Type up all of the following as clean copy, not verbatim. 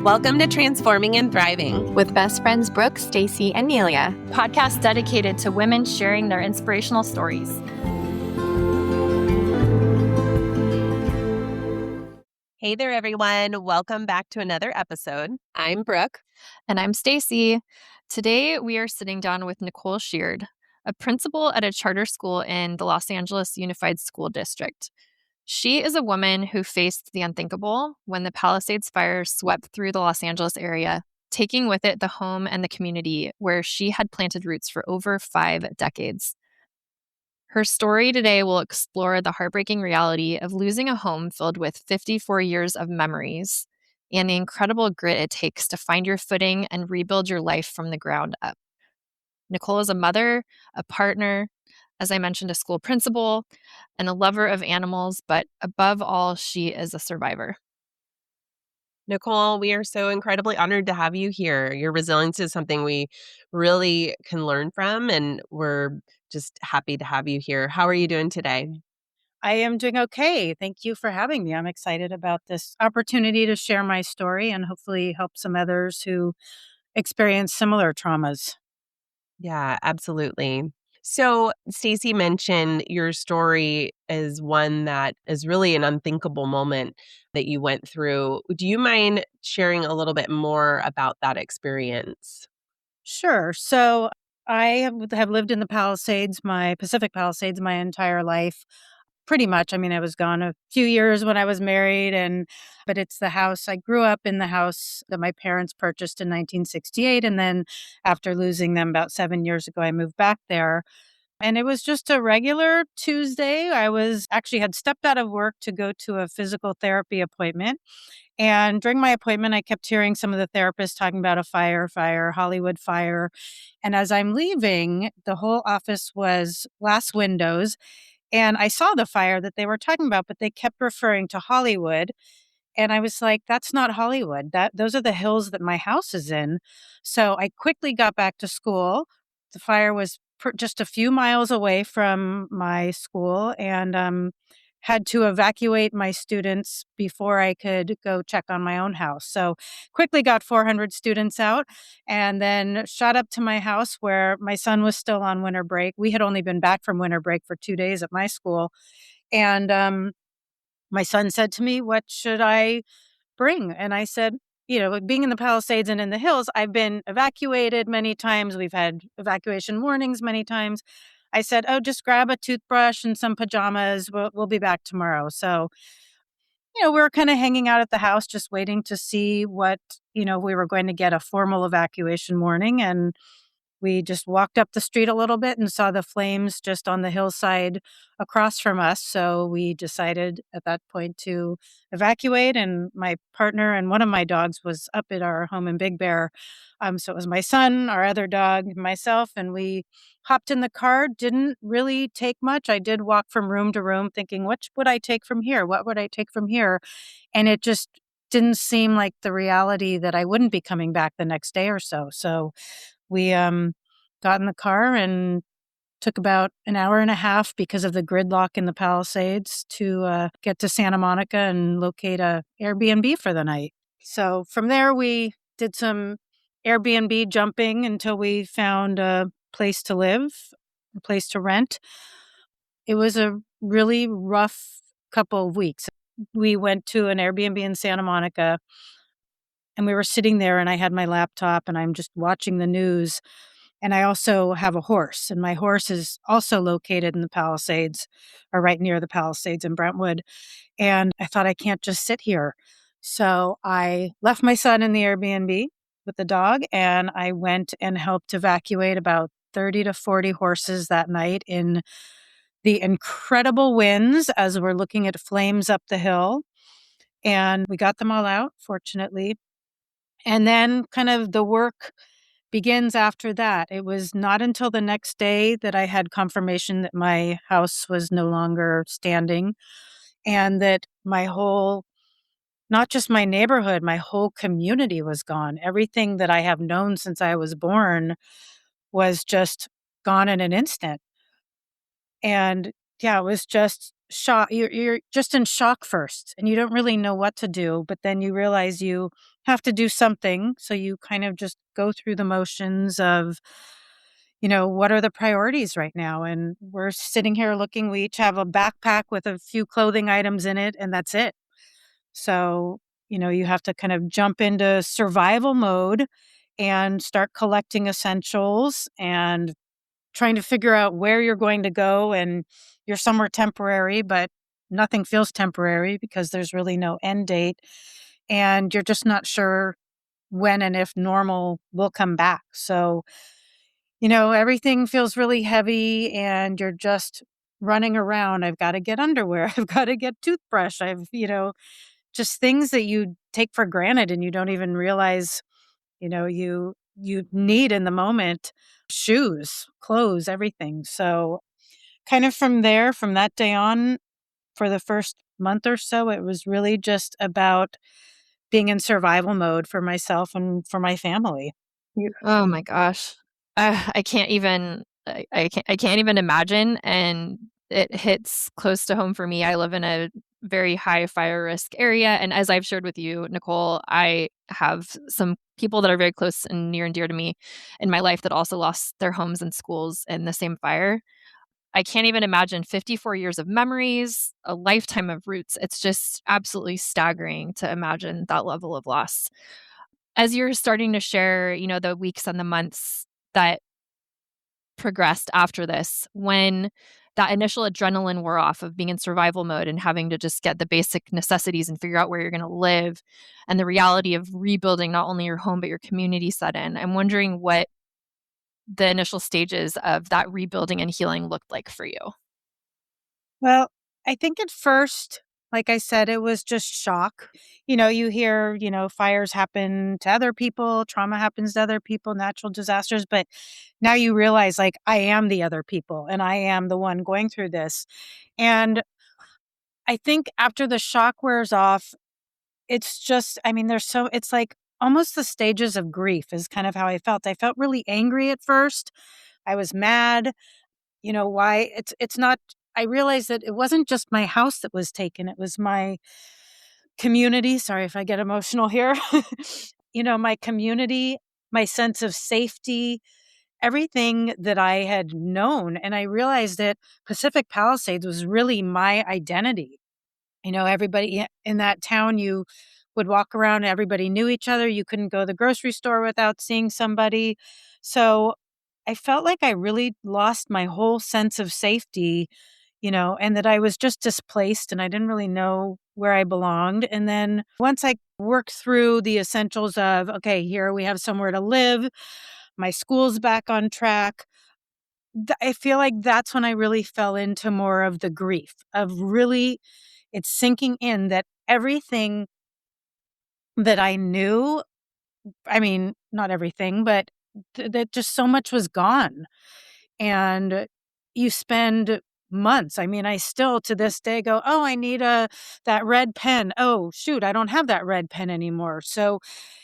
Welcome to Transforming and Thriving with best friends Brooke, Stacie, and Nelia. Podcast dedicated to women sharing their inspirational stories. Hey there, everyone. Welcome back to another episode. I'm Brooke. And I'm Stacie. Today, we are sitting down with Nicole Sheard, a principal at a charter school in the Los Angeles Unified School District. She is a woman who faced the unthinkable when the Palisades Fire swept through the Los Angeles area, taking with it the home and the community where she had planted roots for over 5 decades. Her story today will explore the heartbreaking reality of losing a home filled with 54 years of memories and the incredible grit it takes to find your footing and rebuild your life from the ground up. Nicole is a mother, a partner, as I mentioned, a school principal, and a lover of animals, but above all, she is a survivor. Nicole, we are so incredibly honored to have you here. Your resilience is something we really can learn from, and we're just happy to have you here. How are you doing today? I am doing okay. Thank you for having me. I'm excited about this opportunity to share my story and hopefully help some others who experience similar traumas. Yeah, absolutely. So, Stacie mentioned your story is one that is really an unthinkable moment that you went through. Do you mind sharing a little bit more about that experience? Sure. So I have lived in the Pacific Palisades, my entire life. Pretty much. I mean, I was gone a few years when I was married, but it's the house. I grew up in the house that my parents purchased in 1968. And then after losing them about 7 years ago, I moved back there. And it was just a regular Tuesday. I was actually had stepped out of work to go to a physical therapy appointment. And during my appointment, I kept hearing some of the therapists talking about a fire, Hollywood fire. And as I'm leaving, the whole office was glass windows. And I saw the fire that they were talking about, but they kept referring to Hollywood. And I was like, that's not Hollywood. Those are the hills that my house is in. So I quickly got back to school. The fire was just a few miles away from my school, and had to evacuate my students before I could go check on my own house. So quickly got 400 students out and then shot up to my house where my son was still on winter break. We had only been back from winter break for 2 days at my school. And my son said to me, "What should I bring?" And I said, being in the Palisades and in the hills, I've been evacuated many times. We've had evacuation warnings many times. I said, "Oh, just grab a toothbrush and some pajamas. We'll be back tomorrow." So, we were kind of hanging out at the house, just waiting to see what, we were going to get a formal evacuation warning. And we just walked up the street a little bit and saw the flames just on the hillside across from us. So we decided at that point to evacuate. And my partner and one of my dogs was up at our home in Big Bear. So it was my son, our other dog, myself, and we hopped in the car. Didn't really take much. I did walk from room to room thinking, what would I take from here? What would I take from here? And it just didn't seem like the reality that I wouldn't be coming back the next day or so. So we got in the car and took about an hour and a half because of the gridlock in the Palisades to get to Santa Monica and locate a Airbnb for the night. So from there, we did some Airbnb jumping until we found a place to live, a place to rent. It was a really rough couple of weeks. We went to an Airbnb in Santa Monica, and we were sitting there, and I had my laptop, and I'm just watching the news. And I also have a horse, and my horse is also located in the Palisades, or right near the Palisades in Brentwood. And I thought, I can't just sit here. So I left my son in the Airbnb with the dog, and I went and helped evacuate about 30 to 40 horses that night in the incredible winds as we're looking at flames up the hill. And we got them all out, fortunately. And then kind of the work begins after that. It was not until the next day that I had confirmation that my house was no longer standing and that not just my neighborhood, my whole community was gone. Everything that I have known since I was born was just gone in an instant. And yeah, it was just shock. You're just in shock first, and you don't really know what to do, but then you realize you have to do something, so you kind of just go through the motions of, what are the priorities right now? And we're sitting here looking, we each have a backpack with a few clothing items in it, and that's it. So, you have to kind of jump into survival mode and start collecting essentials and trying to figure out where you're going to go. And you're somewhere temporary, but nothing feels temporary because there's really no end date. And you're just not sure when and if normal will come back. So, everything feels really heavy and you're just running around. I've got to get underwear. I've got to get toothbrush. Just things that you take for granted and you don't even realize, you need in the moment. Shoes, clothes, everything. So kind of from there, from that day on, for the first month or so, it was really just about being in survival mode for myself and for my family. Oh my gosh. I can't even I can't even imagine, and it hits close to home for me. I live in a very high fire risk area, and as I've shared with you, Nicole, I have some people that are very close and near and dear to me in my life that also lost their homes and schools in the same fire. I can't even imagine 54 years of memories, a lifetime of roots. It's just absolutely staggering to imagine that level of loss. As you're starting to share, the weeks and the months that progressed after this, when that initial adrenaline wore off of being in survival mode and having to just get the basic necessities and figure out where you're going to live, and the reality of rebuilding not only your home but your community set in, I'm wondering what the initial stages of that rebuilding and healing looked like for you. Well, I think at first, like I said, it was just shock. You hear, fires happen to other people, trauma happens to other people, natural disasters, but now you realize like I am the other people and I am the one going through this. And I think after the shock wears off, it's just, it's like almost the stages of grief is kind of how I felt. I felt really angry at first. I was mad. Why it's not, I realized that it wasn't just my house that was taken, it was my community. Sorry if I get emotional here. My community, my sense of safety, everything that I had known. And I realized that Pacific Palisades was really my identity. Everybody in that town, you would walk around, everybody knew each other. You couldn't go to the grocery store without seeing somebody. So I felt like I really lost my whole sense of safety, and that I was just displaced and I didn't really know where I belonged. And then once I worked through the essentials of, okay, here we have somewhere to live, my school's back on track. I feel like that's when I really fell into more of the grief of really it's sinking in that everything that I knew, not everything, but that just so much was gone. And you spend months. I still to this day go, "Oh, I need that red pen. Oh, shoot, I don't have that red pen anymore." So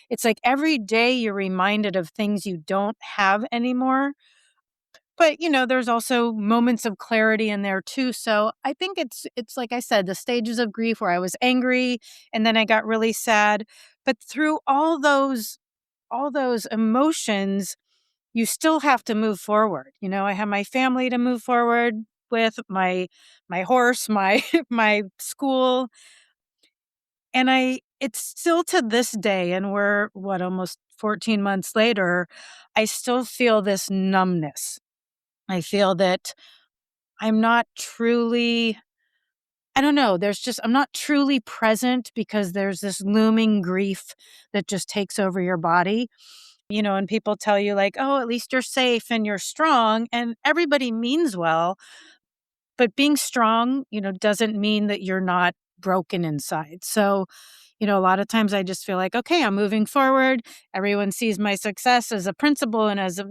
it's like every day you're reminded of things you don't have anymore. But, there's also moments of clarity in there too. So I think it's like I said, the stages of grief where I was angry and then I got really sad. But through all those emotions, you still have to move forward. I have my family to move forward with, my horse, my my school. And it's still to this day, and we're almost 14 months later, I still feel this numbness. I feel that I'm not truly, I don't know, I'm not truly present because there's this looming grief that just takes over your body. And people tell you like, "Oh, at least you're safe and you're strong." And everybody means well, but being strong, doesn't mean that you're not broken inside. So, a lot of times I just feel like, okay, I'm moving forward. Everyone sees my success as a principal and as a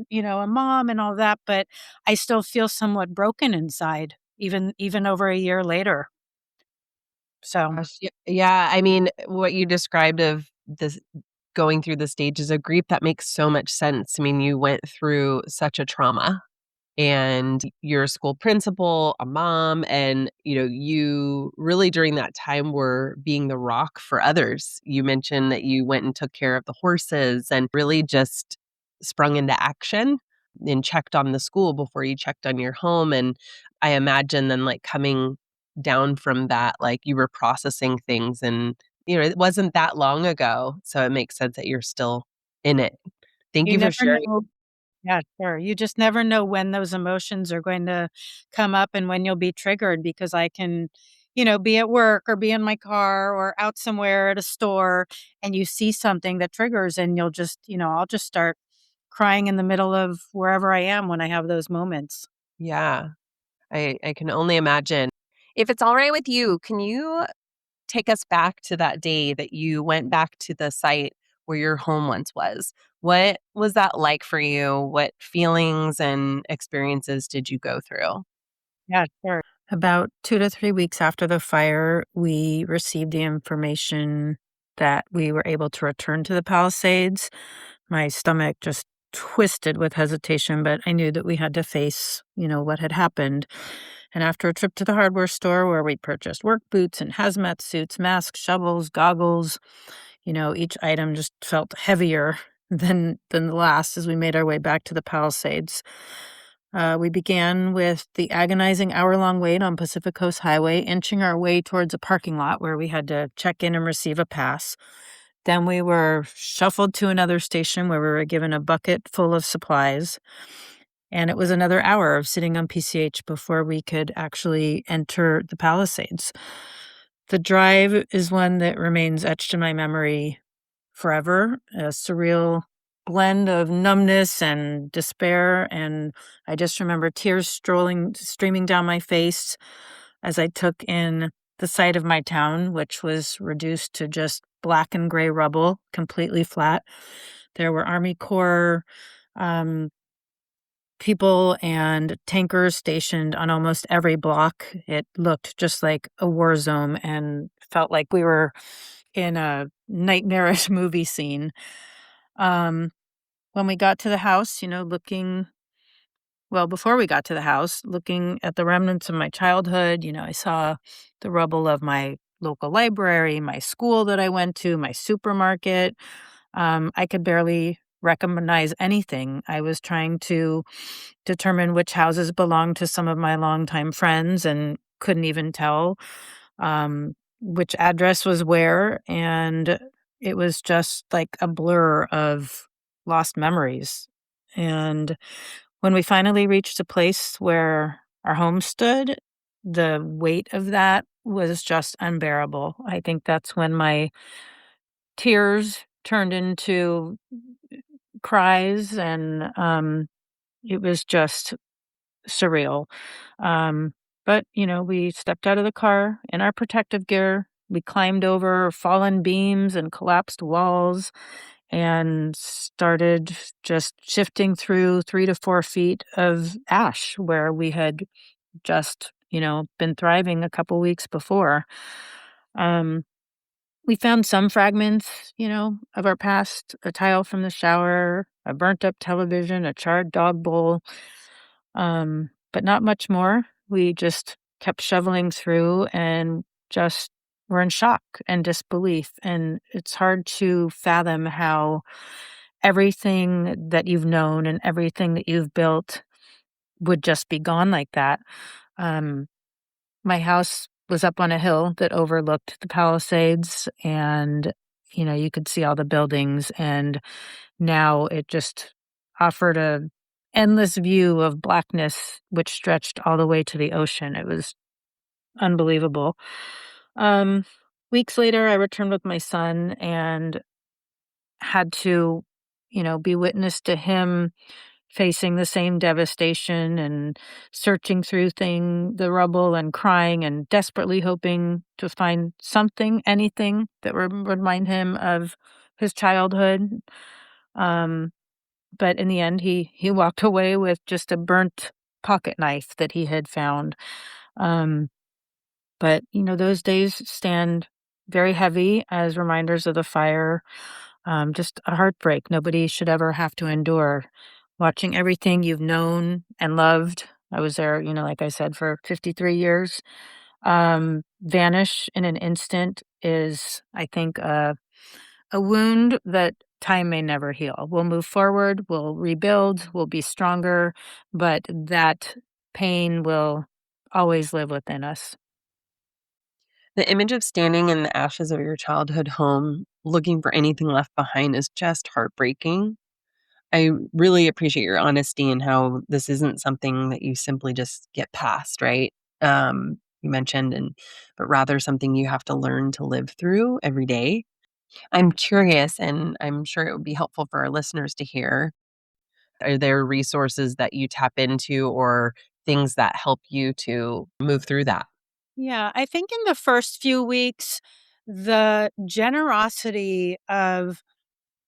mom and all that, but I still feel somewhat broken inside, even over a year later. So, Gosh, yeah, what you described of this going through the stages of grief, that makes so much sense. You went through such a trauma and you're a school principal, a mom, and, you really during that time were being the rock for others. You mentioned that you went and took care of the horses and really just sprung into action and checked on the school before you checked on your home, and I imagine then, like, coming down from that, like, you were processing things and, it wasn't that long ago, so it makes sense that you're still in it. Thank You you for never sharing. know. Yeah, sure. You just never know when those emotions are going to come up and when you'll be triggered because I can, be at work or be in my car or out somewhere at a store and you see something that triggers and you'll just, I'll just start crying in the middle of wherever I am when I have those moments. Yeah, I can only imagine. If it's alright with you, can you take us back to that day that you went back to the site where your home once was? What was that like for you? What feelings and experiences did you go through? Yeah, sure. About 2 to 3 weeks after the fire, we received the information that we were able to return to the Palisades. My stomach just twisted with hesitation, but I knew that we had to face, what had happened. And after a trip to the hardware store where we purchased work boots and hazmat suits, masks, shovels, goggles, each item just felt heavier than the last as we made our way back to the Palisades. We began with the agonizing hour-long wait on Pacific Coast Highway, inching our way towards a parking lot where we had to check in and receive a pass. Then we were shuffled to another station where we were given a bucket full of supplies. And it was another hour of sitting on PCH before we could actually enter the Palisades. The drive is one that remains etched in my memory forever, a surreal blend of numbness and despair. And I just remember tears streaming down my face as I took in the sight of my town, which was reduced to just black and gray rubble, completely flat. There were Army Corps um, people and tankers stationed on almost every block. It looked just like a war zone and felt like we were in a nightmarish movie scene. Um, when we got to the house, before we got to the house, looking at the remnants of my childhood, I saw the rubble of my local library, my school that I went to, my supermarket. I could barely recognize anything. I was trying to determine which houses belonged to some of my longtime friends and couldn't even tell which address was where. And it was just like a blur of lost memories. And when we finally reached a place where our home stood, the weight of that was just unbearable. I think that's when my tears turned into cries, and it was just surreal. Um, but, we stepped out of the car in our protective gear. We climbed over fallen beams and collapsed walls and started just shifting through 3 to 4 feet of ash where we had just, been thriving a couple weeks before. Um, we found some fragments, of our past, a tile from the shower, a burnt up television, a charred dog bowl, but not much more. We just kept shoveling through and just were in shock and disbelief. And it's hard to fathom how everything that you've known and everything that you've built would just be gone like that. Um, my house was up on a hill that overlooked the Palisades, and you could see all the buildings, and now it just offered a endless view of blackness which stretched all the way to the ocean. It was unbelievable. Um, Weeks later, I returned with my son and had to, be witness to him facing the same devastation and searching through the rubble and crying and desperately hoping to find something, anything that would remind him of his childhood. Um, but in the end, he walked away with just a burnt pocket knife that he had found. Um, but those days stand very heavy as reminders of the fire. Just a heartbreak nobody should ever have to endure. watching everything you've known and loved. I was there, like I said, for 53 years. Vanish in an instant is, I think, a wound that time may never heal. We'll move forward, we'll rebuild, we'll be stronger, but that pain will always live within us. The image of standing in the ashes of your childhood home, looking for anything left behind is just heartbreaking. I really appreciate your honesty and how this isn't something that you simply just get past, right? You mentioned, but rather something you have to learn to live through every day. I'm curious, and I'm sure it would be helpful for our listeners to hear. Are there resources that you tap into or things that help you to move through that? Yeah, I think in the first few weeks, the generosity of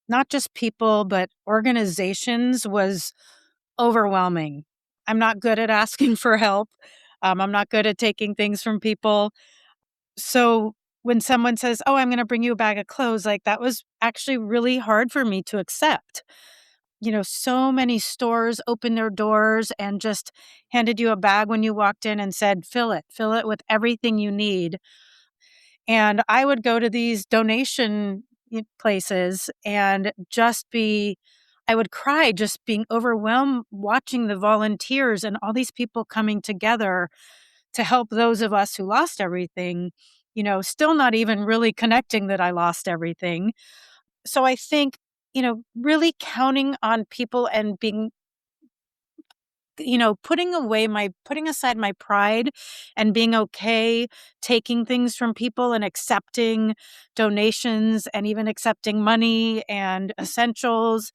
not just people, but organizations was overwhelming. I'm not good at asking for help. I'm not good at taking things from people. So when someone says, "Oh, I'm going to bring you a bag of clothes," like that was actually really hard for me to accept. So many stores opened their doors and just handed you a bag when you walked in and said, fill it with everything you need. And I would go to these donation places and I would cry just being overwhelmed watching the volunteers and all these people coming together to help those of us who lost everything, still not even really connecting that I lost everything. So I think, really counting on people and being, putting aside my pride and being okay taking things from people and accepting donations and even accepting money and essentials.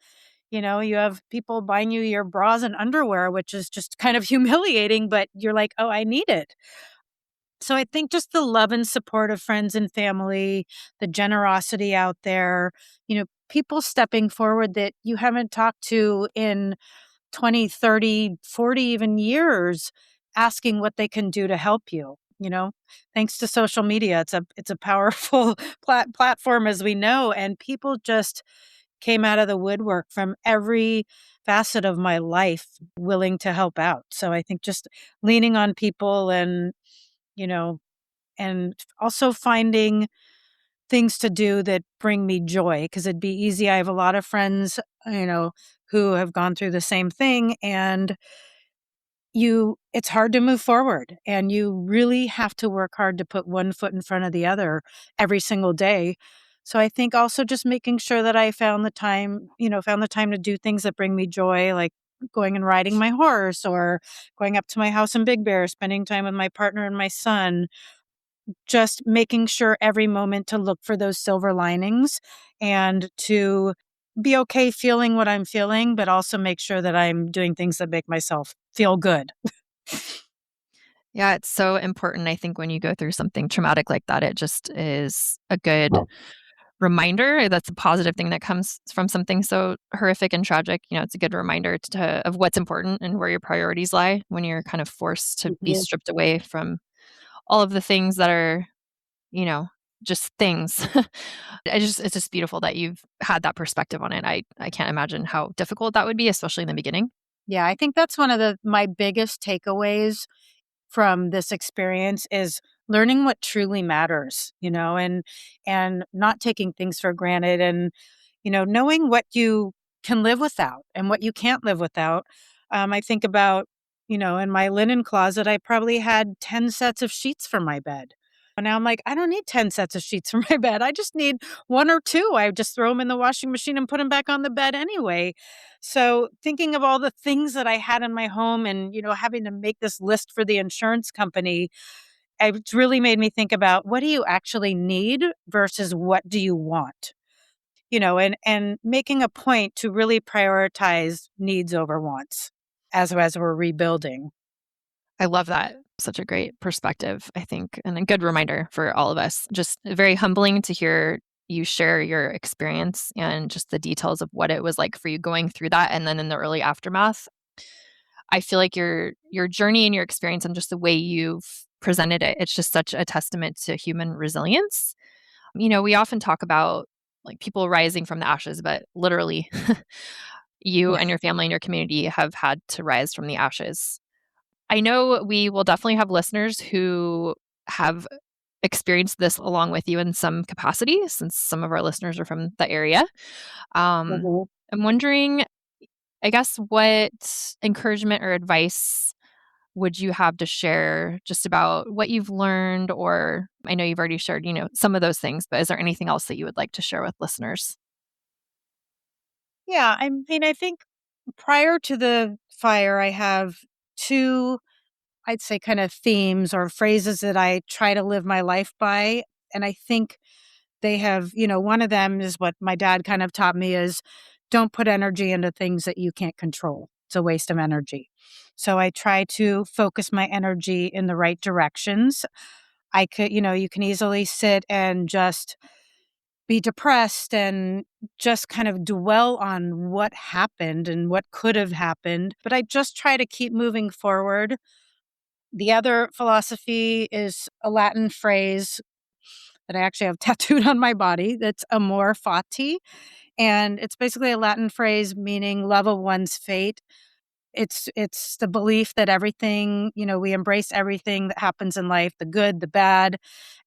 You have people buying you your bras and underwear, which is just kind of humiliating, but you're like, oh, I need it. So I think just the love and support of friends and family, the generosity out there, people stepping forward that you haven't talked to in 20, 30, 40 even years, asking what they can do to help you, Thanks to social media, it's a powerful platform, as we know, and people just came out of the woodwork from every facet of my life willing to help out. So I think just leaning on people you know and also finding things to do that bring me joy, because it'd be easy. I have a lot of friends, who have gone through the same thing, and it's hard to move forward, and you really have to work hard to put one foot in front of the other every single day. So I think also just making sure that I found the time to do things that bring me joy, like going and riding my horse or going up to my house in Big Bear, spending time with my partner and my son, just making sure every moment to look for those silver linings and to be okay feeling what I'm feeling, but also make sure that I'm doing things that make myself feel good. Yeah, it's so important. I think when you go through something traumatic like that, it just is a good reminder. That's a positive thing that comes from something so horrific and tragic. It's a good reminder of what's important and where your priorities lie when you're kind of forced to be Mhm. stripped away from all of the things that are, you know, just things. It's just beautiful that you've had that perspective on it. I can't imagine how difficult that would be, especially in the beginning. Yeah, I think that's one of my biggest takeaways from this experience is learning what truly matters, and not taking things for granted, and knowing what you can live without and what you can't live without. I think about, in my linen closet, I probably had 10 sets of sheets for my bed. And now I'm like, I don't need 10 sets of sheets for my bed. I just need one or two. I just throw them in the washing machine and put them back on the bed anyway. So thinking of all the things that I had in my home and, having to make this list for the insurance company, it's really made me think about, what do you actually need versus what do you want? And making a point to really prioritize needs over wants as we're rebuilding. I love that. Such a great perspective, I think, and a good reminder for all of us. Just very humbling to hear you share your experience and just the details of what it was like for you going through that and then in the early aftermath. I feel like your journey and your experience and just the way you've presented it, it's just such a testament to human resilience. We often talk about like people rising from the ashes, but literally you Yeah. and your family and your community have had to rise from the ashes. I know we will definitely have listeners who have experienced this along with you in some capacity, since some of our listeners are from the area. Um, Mhm. I'm wondering, I guess, what encouragement or advice would you have to share just about what you've learned? Or I know you've already shared, some of those things, but is there anything else that you would like to share with listeners? Yeah, I mean, I think prior to the fire, I have two, I'd say, kind of themes or phrases that I try to live my life by. And I think they have, one of them is what my dad kind of taught me is don't put energy into things that you can't control. It's a waste of energy. So I try to focus my energy in the right directions. You can easily sit and just be depressed and just kind of dwell on what happened and what could have happened. But I just try to keep moving forward. The other philosophy is a Latin phrase that I actually have tattooed on my body. That's Amor Fati. And it's basically a Latin phrase meaning love of one's fate. It's the belief that everything, we embrace everything that happens in life, the good, the bad,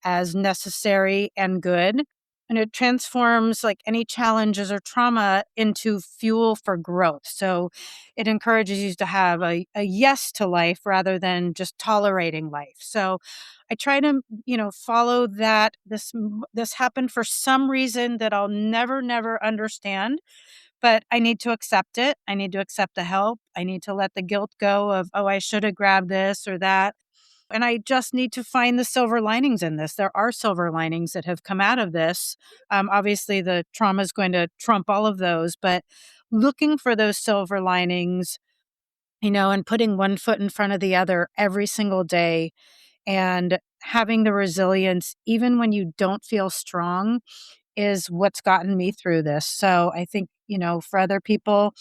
as necessary and good. And it transforms like any challenges or trauma into fuel for growth. So it encourages you to have a yes to life rather than just tolerating life. So I try to, follow that. This happened for some reason that I'll never understand, but I need to accept it. I need to accept the help. I need to let the guilt go of, oh, I should have grabbed this or that. And I just need to find the silver linings in this. There are silver linings that have come out of this. Obviously, the trauma is going to trump all of those, but looking for those silver linings, and putting one foot in front of the other every single day and having the resilience, even when you don't feel strong, is what's gotten me through this. So I think, for other people,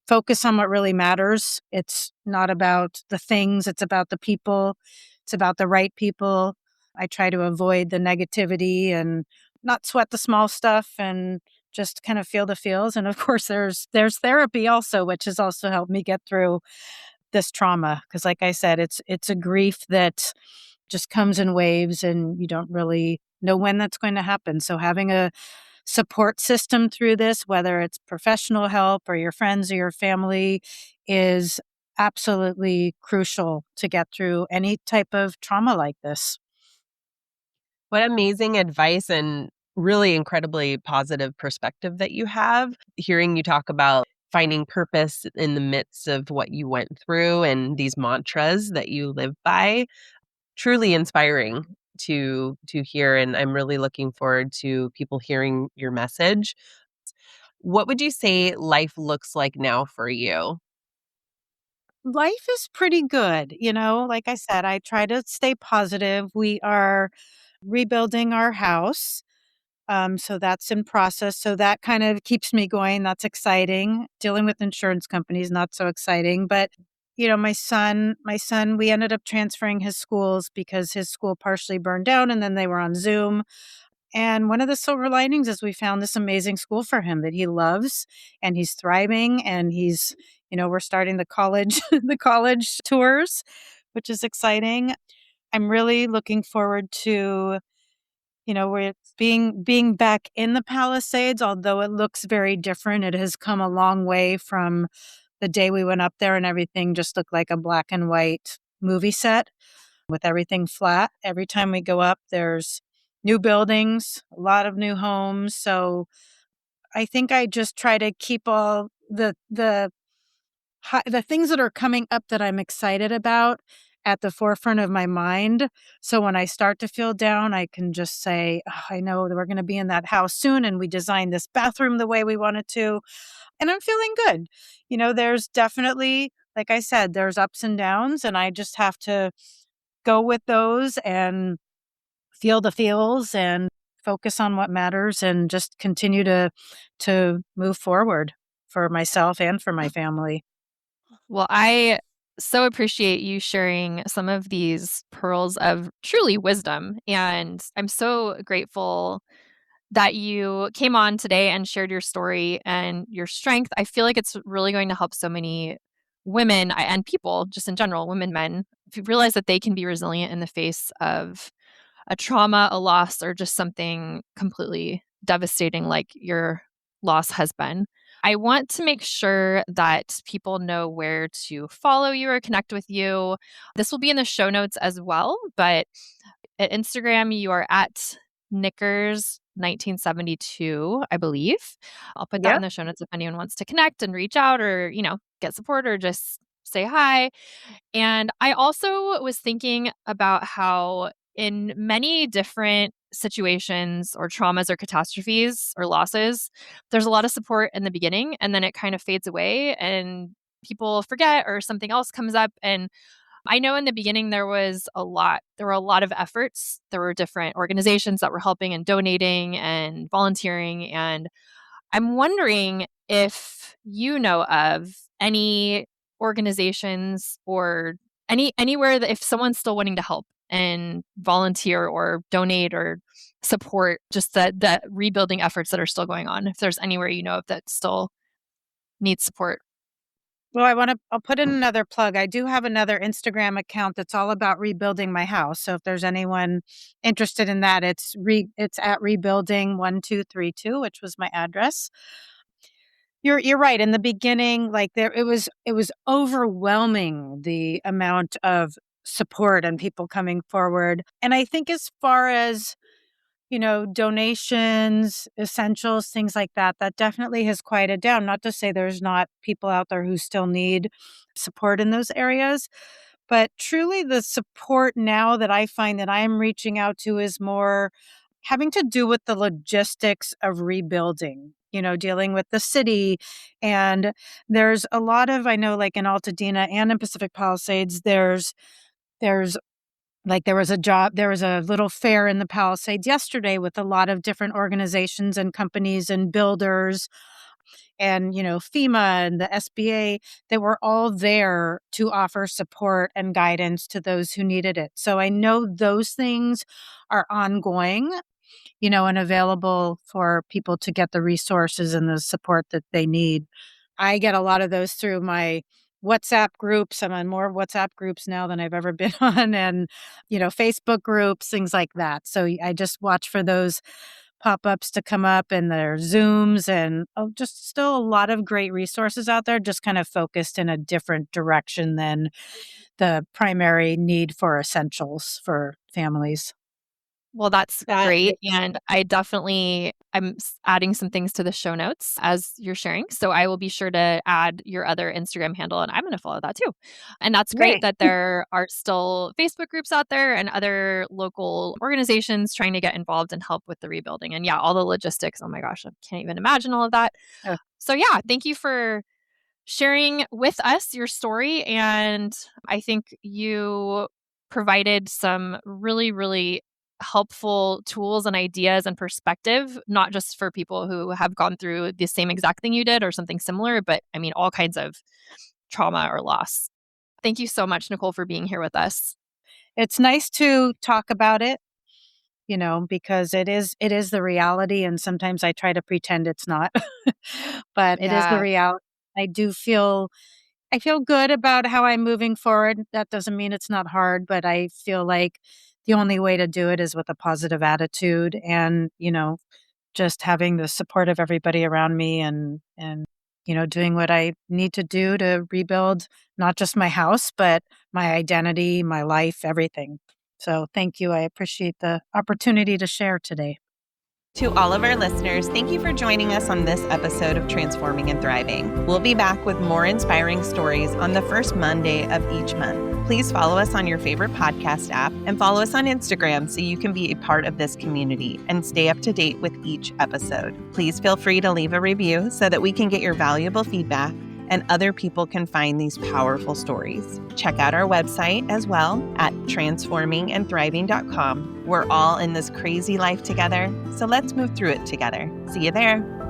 focus on what really matters. It's not about the things, it's about the people, it's about the right people. I try to avoid the negativity and not sweat the small stuff and just kind of feel the feels. And of course there's therapy also, which has also helped me get through this trauma. Cause like I said, it's a grief that just comes in waves and you don't really know when that's going to happen. So having a support system through this, whether it's professional help or your friends or your family, is absolutely crucial to get through any type of trauma like this. What amazing advice and really incredibly positive perspective that you have. Hearing you talk about finding purpose in the midst of what you went through and these mantras that you live by, truly inspiring to hear, and I'm really looking forward to people hearing your message. What would you say life looks like now for you? Life is pretty good. Like I said, I try to stay positive. We are rebuilding our house. So that's in process. So that kind of keeps me going. That's exciting. Dealing with insurance companies, not so exciting. But my son, we ended up transferring his schools because his school partially burned down and then they were on Zoom. And one of the silver linings is we found this amazing school for him that he loves and he's thriving and we're starting the college the college tours, which is exciting. I'm really looking forward to, we're being back in the Palisades, although it looks very different. It has come a long way from the day we went up there and everything just looked like a black and white movie set with everything flat. Every time we go up, there's new buildings, a lot of new homes. So I think I just try to keep all the things that are coming up that I'm excited about at the forefront of my mind. So when I start to feel down, I can just say, "Oh, I know that we're going to be in that house soon and we designed this bathroom the way we wanted to." And I'm feeling good. There's definitely, like I said, there's ups and downs and I just have to go with those and feel the feels and focus on what matters and just continue to move forward for myself and for my family. Well, I so appreciate you sharing some of these pearls of truly wisdom. And I'm so grateful that you came on today and shared your story and your strength. I feel like it's really going to help so many women and people just in general, women, men, realize that they can be resilient in the face of a trauma, a loss, or just something completely devastating like your loss has been. I want to make sure that people know where to follow you or connect with you. This will be in the show notes as well, but at Instagram, you are at Knickers 1972, I believe. I'll put that in Yep. the show notes if anyone wants to connect and reach out or, get support or just say hi. And I also was thinking about how in many different situations or traumas or catastrophes or losses, there's a lot of support in the beginning and then it kind of fades away and people forget or something else comes up. And I know in the beginning there were a lot of efforts. There were different organizations that were helping and donating and volunteering. And I'm wondering if you know of any organizations or anywhere that if someone's still wanting to help and volunteer or donate or support just the rebuilding efforts that are still going on, if there's anywhere you know of that still needs support. Well, I'll put in another plug. I do have another Instagram account that's all about rebuilding my house. So if there's anyone interested in that, it's at rebuilding1232, which was my address. You're right. In the beginning, like it was overwhelming the amount of support and people coming forward. And I think as far as donations, essentials, things like that, that definitely has quieted down. Not to say there's not people out there who still need support in those areas, but truly the support now that I find that I'm reaching out to is more having to do with the logistics of rebuilding, dealing with the city. And there's a lot of, I know, like in Altadena and in Pacific Palisades, there's like there was a little fair in the Palisades yesterday with a lot of different organizations and companies and builders and, FEMA and the SBA. They were all there to offer support and guidance to those who needed it. So I know those things are ongoing, and available for people to get the resources and the support that they need. I get a lot of those through my WhatsApp groups. I'm on more WhatsApp groups now than I've ever been on, and, Facebook groups, things like that. So I just watch for those pop-ups to come up and their Zooms and just still a lot of great resources out there, just kind of focused in a different direction than the primary need for essentials for families. Well, that's That great. is And I'm adding some things to the show notes as you're sharing. So I will be sure to add your other Instagram handle and I'm going to follow that too. And that's great great. that there are still Facebook groups out there and other local organizations trying to get involved and help with the rebuilding. And yeah, all the logistics. Oh my gosh, I can't even imagine all of that. Uh, So yeah, thank you for sharing with us your story. And I think you provided some really, really helpful tools and ideas and perspective, not just for people who have gone through the same exact thing you did or something similar, but I mean, all kinds of trauma or loss. Thank you so much, Nicole, for being here with us. It's nice to talk about it, because it is the reality. And sometimes I try to pretend it's not, but it is the Yeah. reality. I feel good about how I'm moving forward. That doesn't mean it's not hard, but I feel like the only way to do it is with a positive attitude and, just having the support of everybody around me and doing what I need to do to rebuild not just my house, but my identity, my life, everything. So thank you. I appreciate the opportunity to share today. To all of our listeners, thank you for joining us on this episode of Transforming and Thriving. We'll be back with more inspiring stories on the first Monday of each month. Please follow us on your favorite podcast app and follow us on Instagram so you can be a part of this community and stay up to date with each episode. Please feel free to leave a review so that we can get your valuable feedback and other people can find these powerful stories. Check out our website as well at transformingandthriving.com. We're all in this crazy life together, so let's move through it together. See you there.